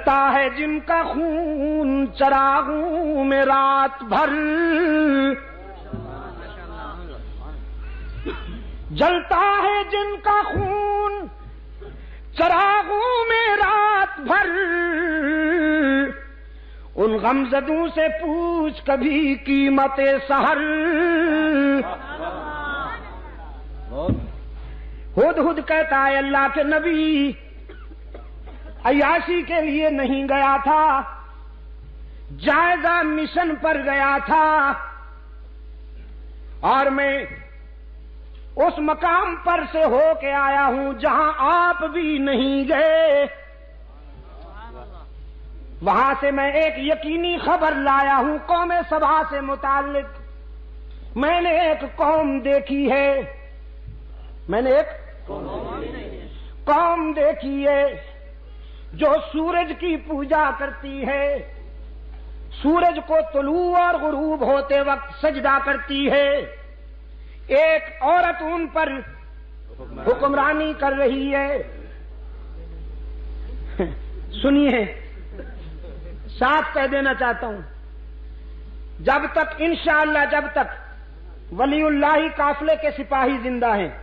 جلتا ہے جن کا خون چراغوں میں رات بھر، جلتا ہے جن کا خون چراغوں میں رات بھر، ان غمزدوں سے پوچھ کبھی قیمت سحر۔ ہدہد کہتا ہے اللہ کے نبی عیاشی کے لیے نہیں گیا تھا، جائزہ مشن پر گیا تھا، اور میں اس مقام پر سے ہو کے آیا ہوں جہاں آپ بھی نہیں گئے۔ وہاں سے میں ایک یقینی خبر لایا ہوں قوم سبا سے متعلق۔ میں نے ایک قوم دیکھی ہے، میں نے ایک قوم دیکھی ہے جو سورج کی پوجا کرتی ہے، سورج کو طلوع اور غروب ہوتے وقت سجدہ کرتی ہے۔ ایک عورت ان پر حکمرانی کر رہی ہے۔ سنیے، ساتھ کہہ دینا چاہتا ہوں، جب تک انشاءاللہ جب تک ولی اللہ قافلے کے سپاہی زندہ ہیں،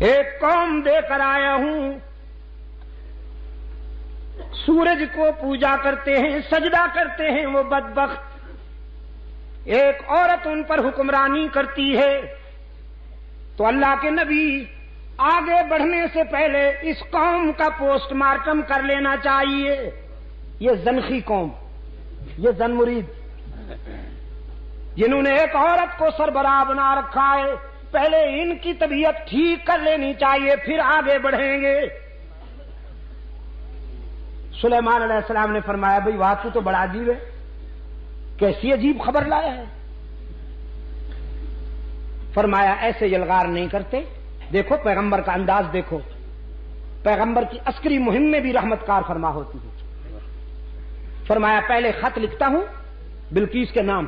ایک قوم دے کر آیا ہوں، سورج کو پوجا کرتے ہیں، سجدہ کرتے ہیں وہ بدبخت۔ ایک عورت ان پر حکمرانی کرتی ہے، تو اللہ کے نبی آگے بڑھنے سے پہلے اس قوم کا پوسٹ مارٹم کر لینا چاہیے۔ یہ زنخی قوم، یہ زن مرید، جنہوں نے ایک عورت کو سربراہ بنا رکھا ہے، پہلے ان کی طبیعت ٹھیک کر لینی چاہیے، پھر آگے بڑھیں گے۔ سلیمان علیہ السلام نے فرمایا بھئی واہ تو بڑا عجیب ہے، کیسی عجیب خبر لایا ہے۔ فرمایا ایسے یلغار نہیں کرتے، دیکھو پیغمبر کا انداز دیکھو، پیغمبر کی عسکری مہم میں بھی رحمت کار فرما ہوتی ہے۔ فرمایا پہلے خط لکھتا ہوں بلقیس کے نام،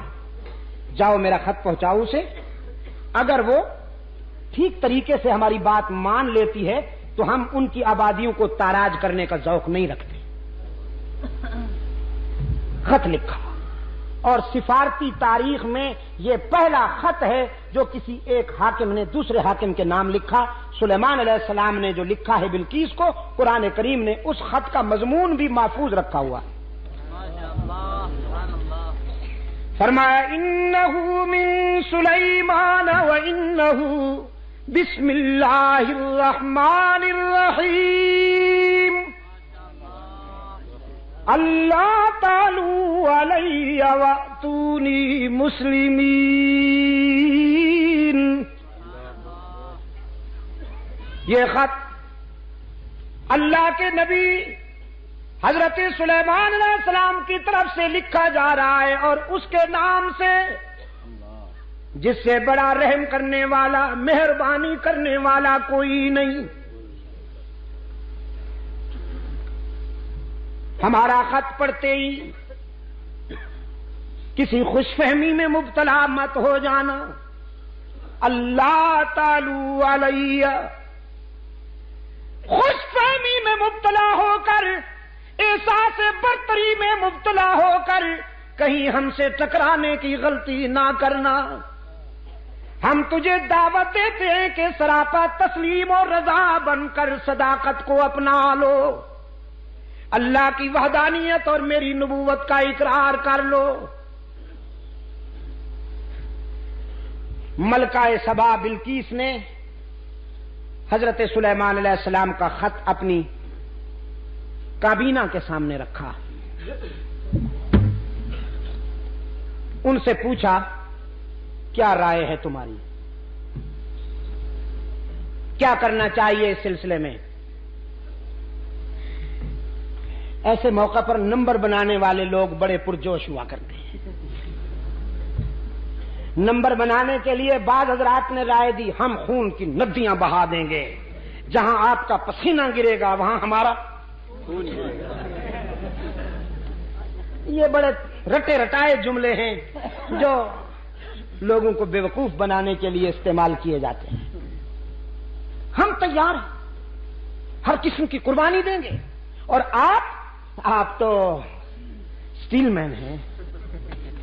جاؤ میرا خط پہنچاؤ اسے، اگر وہ ٹھیک طریقے سے ہماری بات مان لیتی ہے تو ہم ان کی آبادیوں کو تاراج کرنے کا ذوق نہیں رکھتے۔ خط لکھا، اور سفارتی تاریخ میں یہ پہلا خط ہے جو کسی ایک حاکم نے دوسرے حاکم کے نام لکھا۔ سلیمان علیہ السلام نے جو لکھا ہے بلقیس کو، قرآن کریم نے اس خط کا مضمون بھی محفوظ رکھا ہوا ہے۔ فرمایا انہ من سلیمان وانہ بسم اللہ الرحمن الرحیم اللہ تعالی علی واتونی مسلمین۔ یہ خط اللہ کے نبی حضرت سلیمان علیہ السلام کی طرف سے لکھا جا رہا ہے، اور اس کے نام سے جس سے بڑا رحم کرنے والا، مہربانی کرنے والا کوئی نہیں۔ ہمارا خط پڑھتے ہی کسی خوش فہمی میں مبتلا مت ہو جانا۔ اللہ تعالی علیہ، خوش فہمی میں مبتلا ہو کر، احساس برتری میں مبتلا ہو کر کہیں ہم سے ٹکرانے کی غلطی نہ کرنا۔ ہم تجھے دعوت دیتے ہیں کہ سراپا تسلیم اور رضا بن کر صداقت کو اپنا لو، اللہ کی وحدانیت اور میری نبوت کا اقرار کر لو۔ ملکہ سبا بلقیس نے حضرت سلیمان علیہ السلام کا خط اپنی کابینہ کے سامنے رکھا، ان سے پوچھا کیا رائے ہے تمہاری، کیا کرنا چاہیے اس سلسلے میں۔ ایسے موقع پر نمبر بنانے والے لوگ بڑے پرجوش ہوا کرتے ہیں۔ نمبر بنانے کے لیے بعض حضرات نے رائے دی ہم خون کی ندیاں بہا دیں گے، جہاں آپ کا پسینہ گرے گا وہاں ہمارا خون۔ یہ بڑے رٹے رٹائے جملے ہیں جو لوگوں کو بیوقوف بنانے کے لیے استعمال کیے جاتے ہیں۔ ہم تیار ہیں، ہر قسم کی قربانی دیں گے. اور آپ تو اسٹیل مین ہیں.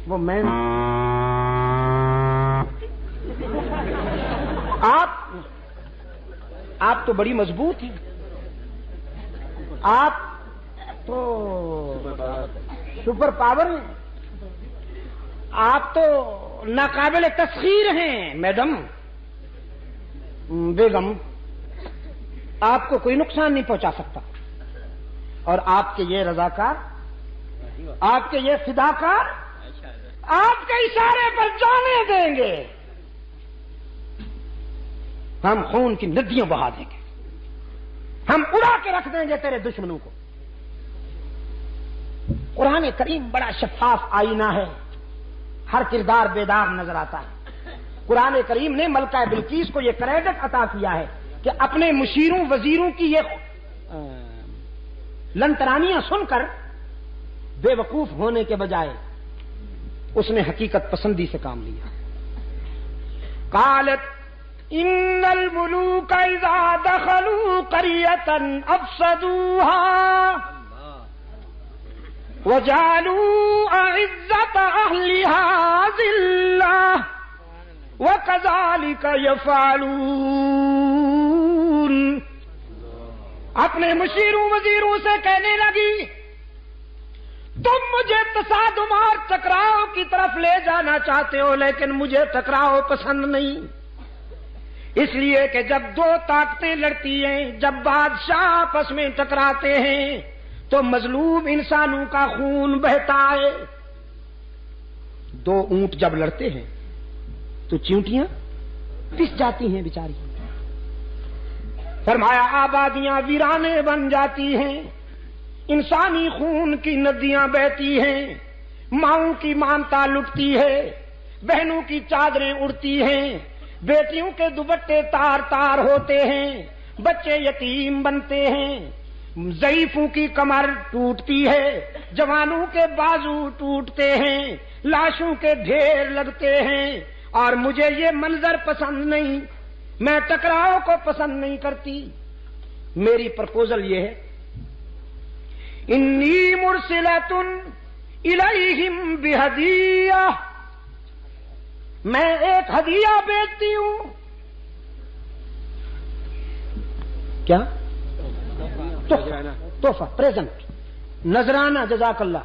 وہ مین آپ تو بڑی مضبوط ہیں. آپ تو سپر پاور ہیں. آپ تو ناقابل تسخیر ہیں. میڈم بیگم آپ کو کوئی نقصان نہیں پہنچا سکتا. اور آپ کے یہ رضاکار، آپ کے یہ فداکار آپ کے اشارے پر جانے دیں گے. ہم خون کی ندیاں بہا دیں گے. ہم اڑا کے رکھ دیں گے تیرے دشمنوں کو. قرآن کریم بڑا شفاف آئینہ ہے. ہر کردار بیدار نظر آتا ہے. قرآن کریم نے ملکہ بلقیس کو یہ کریڈٹ عطا کیا ہے کہ اپنے مشیروں وزیروں کی یہ لنترانیاں سن کر بے وقوف ہونے کے بجائے اس نے حقیقت پسندی سے کام لیا. قالت ان الملوک اذا دخلوا قریۃ افسدوها وجعلوا اعزۃ اہلها ذلہ وَكَذَلِكَ يَفْعَلُونَ. اپنے مشیروں وزیروں سے کہنے لگی تم مجھے تصادم اور ٹکراؤ کی طرف لے جانا چاہتے ہو، لیکن مجھے ٹکراؤ پسند نہیں. اس لیے کہ جب دو طاقتیں لڑتی ہیں، جب بادشاہ آپس میں ٹکراتے ہیں تو مظلوم انسانوں کا خون بہتا ہے. دو اونٹ جب لڑتے ہیں تو چیونٹیاں پس جاتی ہیں بیچاری. فرمایا آبادیاں ویرانے بن جاتی ہیں، انسانی خون کی ندیاں بہتی ہیں، ماؤں کی مامتا لٹتی ہے، بہنوں کی چادریں اڑتی ہیں، بیٹیوں کے دوپٹے تار تار ہوتے ہیں، بچے یتیم بنتے ہیں، ضعیفوں کی کمر ٹوٹتی ہے، جوانوں کے بازو ٹوٹتے ہیں، لاشوں کے ڈھیر لگتے ہیں. اور مجھے یہ منظر پسند نہیں، میں ٹکراؤ کو پسند نہیں کرتی. میری پرپوزل یہ ہے انی مرسلۃ الیہم بہدیہ، میں ایک ہدیہ بھیجتی ہوں. کیا تحفہ، پریزنٹ، نذرانہ. جزاک اللہ.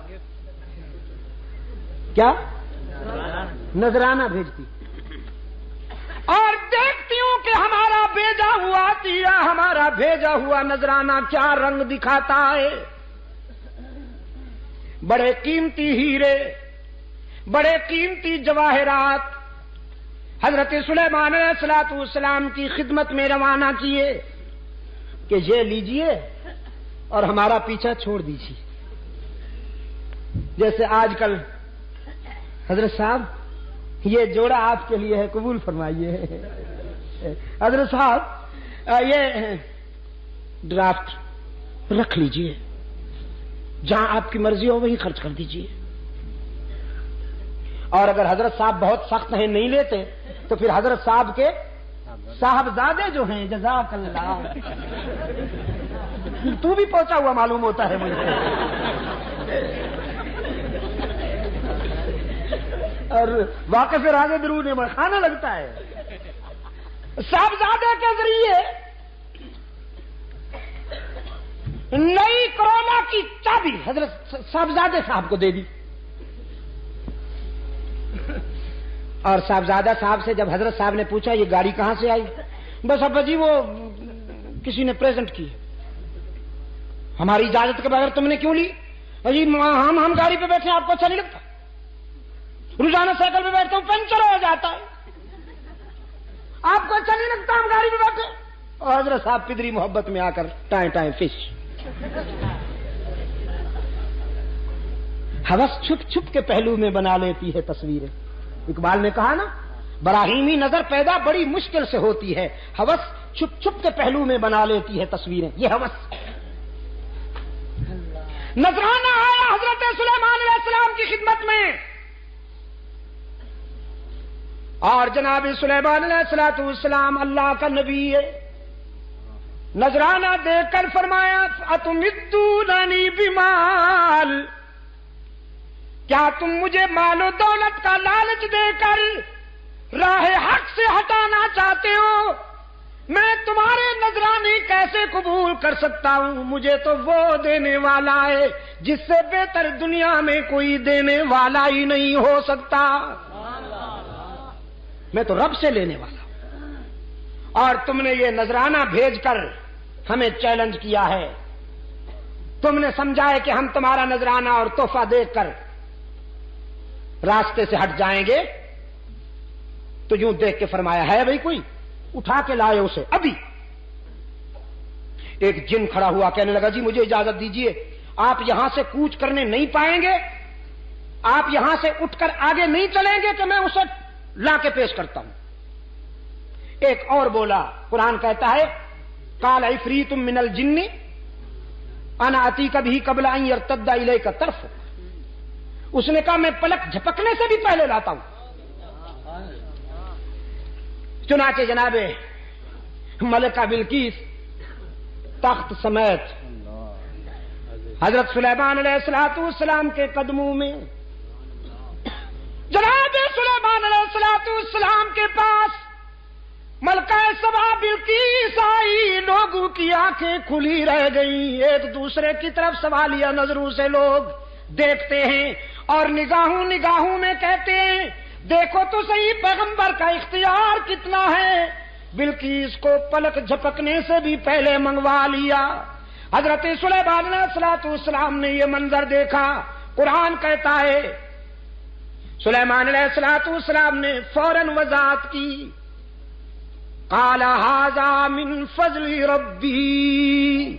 کیا نذرانہ بھیجتی اور دیکھتی ہوں کہ ہمارا بھیجا ہوا عطیہ، ہمارا بھیجا ہوا نذرانہ کیا رنگ دکھاتا ہے. بڑے قیمتی ہیرے، بڑے قیمتی جواہرات حضرت سلیمان علیہ السلام کی خدمت میں روانہ کیے کہ یہ لیجئے اور ہمارا پیچھا چھوڑ دیجیے. جیسے آج کل حضرت صاحب یہ جوڑا آپ کے لیے ہے، قبول فرمائیے. حضرت صاحب یہ ڈرافٹ رکھ لیجئے، جہاں آپ کی مرضی ہو وہیں خرچ کر دیجئے. اور اگر حضرت صاحب بہت سخت ہیں نہیں لیتے تو پھر حضرت صاحب کے صاحبزادے جو ہیں، جزاک اللہ، تو بھی پہنچا ہوا معلوم ہوتا ہے مجھے. اور واقف راز درود میں کھانا لگتا ہے. صاحبزادے کے ذریعے نئی کرونا کی چابی حضرت صاحبزادے صاحب کو دے دی. اور صاحبزادہ صاحب سے جب حضرت صاحب نے پوچھا یہ گاڑی کہاں سے آئی، بس ابا جی وہ کسی نے پریزنٹ کی، ہماری اجازت کے بغیر تم نے کیوں لی؟ جی ہم گاڑی پہ بیٹھے آپ کو اچھا نہیں لگتا؟ روزانہ سائیکل پہ بیٹھتا ہوں پنچر ہو جاتا ہے، آپ کو اچھا نہیں لگتا ہم گاڑی پہ بیٹھے؟ اور حضرت صاحب پدری محبت میں آ کر ٹائیں ٹائیں فش. ہوس چھپ چھپ کے پہلو میں بنا لیتی ہے تصویریں. اقبال نے کہا نا براہیمی نظر پیدا بڑی مشکل سے ہوتی ہے، ہوس چھپ چھپ کے پہلو میں بنا لیتی ہے تصویریں. یہ ہوس. نذرانہ آیا حضرت سلیمان علیہ السلام کی خدمت میں، اور جناب سلیمان علیہ السلام اللہ کا نبی ہے، نذرانہ دے کر فرمایا اتمدوننی بمال، کیا تم مجھے مال و دولت کا لالچ دے کر راہ حق سے ہٹانا چاہتے ہو؟ میں تمہارے نذرانے کیسے قبول کر سکتا ہوں؟ مجھے تو وہ دینے والا ہے جس سے بہتر دنیا میں کوئی دینے والا ہی نہیں ہو سکتا۔ میں تو رب سے لینے والا ہوں، اور تم نے یہ نذرانہ بھیج کر ہمیں چیلنج کیا ہے۔ تم نے سمجھا ہے کہ ہم تمہارا نذرانہ اور تحفہ دیکھ کر راستے سے ہٹ جائیں گے، تو یوں دیکھ کے فرمایا ہے بھائی کوئی؟ اٹھا کے لائے اسے ابھی۔ ایک جن کھڑا ہوا کہنے لگا جی مجھے اجازت دیجئے، آپ یہاں سے کوچ کرنے نہیں پائیں گے، آپ یہاں سے اٹھ کر آگے نہیں چلیں گے کہ میں اسے لا کے پیش کرتا ہوں۔ ایک اور بولا، قرآن کہتا ہے قال عفریت من الجن انا اتیک بہ قبل ان یرتد الیک طرفک، اس نے کہا میں پلک جھپکنے سے بھی پہلے لاتا ہوں۔ چنانچہ جناب ملکہ بلقیس تخت سمیت حضرت سلیمان علیہ السلام کے قدموں میں، جناب سلیمان علیہ السلام کے پاس ملکہ سبا بلقیس آئی، لوگوں کی آنکھیں کھلی رہ گئیں، ایک دوسرے کی طرف سوالیہ نظروں سے لوگ دیکھتے ہیں اور نگاہوں میں کہتے ہیں دیکھو تو صحیح پیغمبر کا اختیار کتنا ہے، بلقیس کو پلک جھپکنے سے بھی پہلے منگوا لیا۔ حضرت سلیمان علیہ السلام نے یہ منظر دیکھا، قرآن کہتا ہے سلیمان علیہ السلام نے فوراً وضاحت کی، قال ھذا من فضل ربی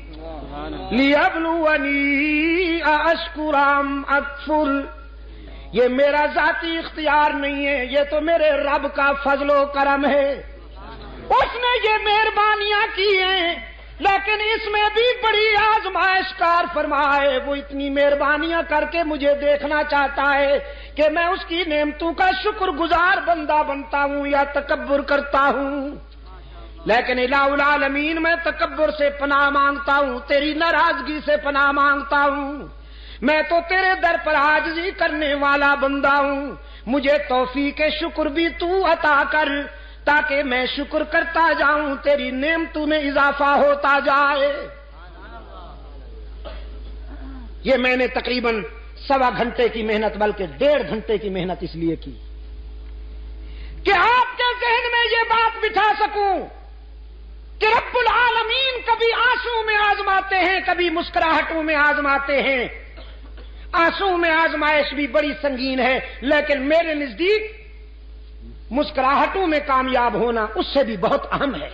لیبلونی ااشکر ام اکفر، یہ میرا ذاتی اختیار نہیں ہے، یہ تو میرے رب کا فضل و کرم ہے، اس نے یہ مہربانیاں کی ہیں، لیکن اس میں بھی بڑی آزمائش کار فرمائے، وہ اتنی مہربانیاں کر کے مجھے دیکھنا چاہتا ہے کہ میں اس کی نعمتوں کا شکر گزار بندہ بنتا ہوں یا تکبر کرتا ہوں۔ لیکن الہ العالمین میں تکبر سے پناہ مانگتا ہوں، تیری ناراضگی سے پناہ مانگتا ہوں، میں تو تیرے در پر عاجزی کرنے والا بندہ ہوں، مجھے توفیق شکر بھی تو عطا کر تاکہ میں شکر کرتا جاؤں، تیری نعمتوں میں اضافہ ہوتا جائے۔ یہ میں نے تقریباً 1.25 گھنٹے کی محنت، بلکہ 1.5 گھنٹے کی محنت اس لیے کی کہ آپ کے ذہن میں یہ بات بٹھا سکوں کہ رب العالمین کبھی آنسو میں آزماتے ہیں، کبھی مسکراہٹوں میں آزماتے ہیں۔ آنسو میں آزمائش بھی بڑی سنگین ہے، لیکن میرے نزدیک مسکراہٹوں میں کامیاب ہونا اس سے بھی بہت اہم ہے۔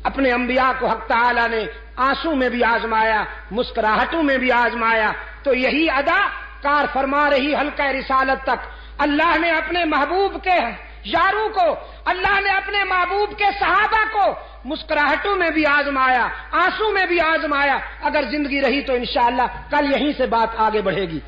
اپنے انبیاء کو حق تعالی نے آنسو میں بھی آزمایا، مسکراہٹوں میں بھی آزمایا، تو یہی ادا کار فرما رہی حلقہ رسالت تک۔ اللہ نے اپنے محبوب کے یاروں کو، اللہ نے اپنے محبوب کے صحابہ کو مسکراہٹوں میں بھی آزمایا، آنسو میں بھی آزمایا۔ اگر زندگی رہی تو انشاءاللہ کل یہیں سے بات آگے بڑھے گی۔